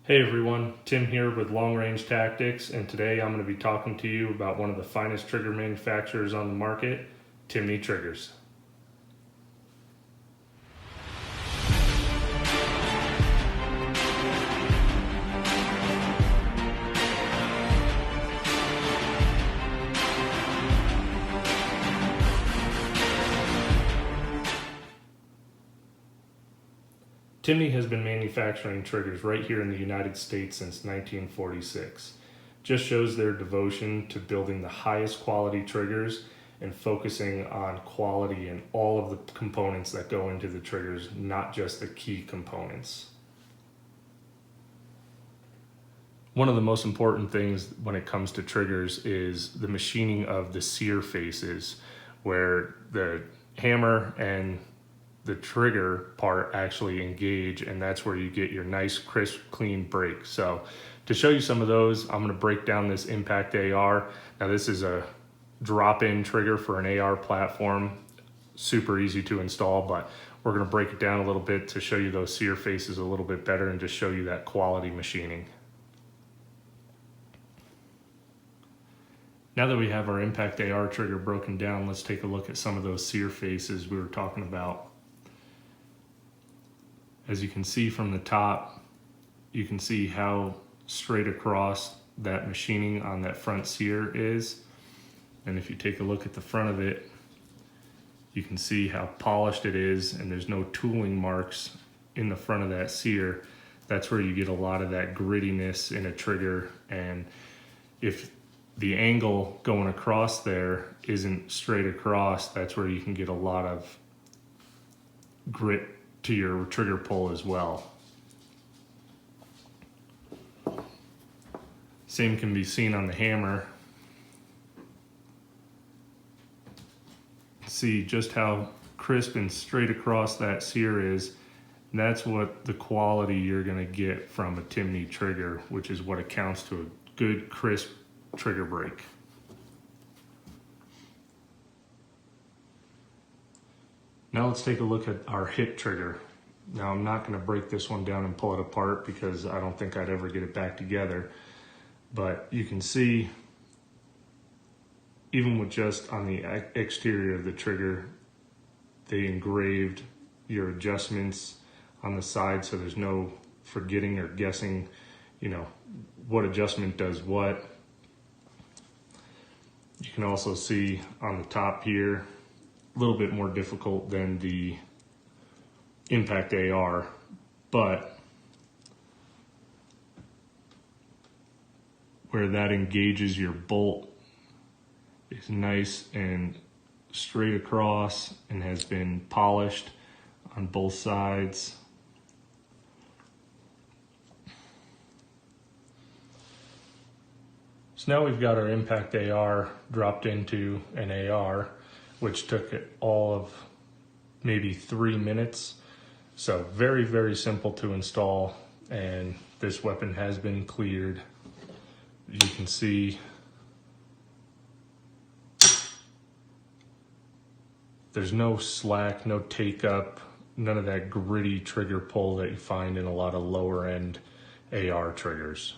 Hey everyone, Tim here with Long Range Tactics, and today I'm going to be talking to you about one of the finest trigger manufacturers on the market, Timney Triggers. Timney has been manufacturing triggers right here in the United States since 1946. Just shows their devotion to building the highest quality triggers and focusing on quality in all of the components that go into the triggers, not just the key components. One of the most important things when it comes to triggers is the machining of the sear faces, where the hammer and the trigger part actually engage, and that's where you get your nice crisp clean break. So to show you some of those, I'm going to break down this Impact AR. Now this is a drop-in trigger for an AR platform, super easy to install, but we're going to break it down a little bit to show you those sear faces a little bit better and just show you that quality machining. Now that we have our Impact AR trigger broken down, let's take a look at some of those sear faces we were talking about. As you can see from the top, you can see how straight across that machining on that front sear is. And if you take a look at the front of it, you can see how polished it is, and there's no tooling marks in the front of that sear. That's where you get a lot of that grittiness in a trigger. And if the angle going across there isn't straight across, that's where you can get a lot of grit to your trigger pull as well. Same can be seen on the hammer. See just how crisp and straight across that sear is. That's what the quality you're going to get from a Timney trigger, which is what accounts to a good crisp trigger break. Now let's take a look at our hip trigger. Now I'm not going to break this one down and pull it apart because I don't think I'd ever get it back together. But you can see, even with just on the exterior of the trigger, they engraved your adjustments on the side, so there's no forgetting or guessing, what adjustment does what. You can also see on the top here, a little bit more difficult than the Impact AR, but where that engages your bolt is nice and straight across and has been polished on both sides. So now we've got our Impact AR dropped into an AR, which took it all of maybe 3 minutes. So very, very simple to install, and this weapon has been cleared. You can see there's no slack, no take up, none of that gritty trigger pull that you find in a lot of lower end AR triggers.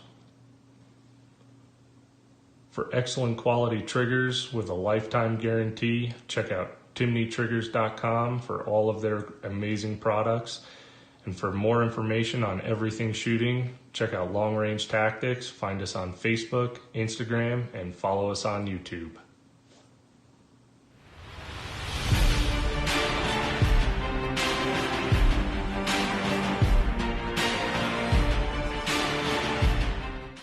For excellent quality triggers with a lifetime guarantee, check out TimneyTriggers.com for all of their amazing products. And for more information on everything shooting, check out Long Range Tactics. Find us on Facebook, Instagram, and follow us on YouTube.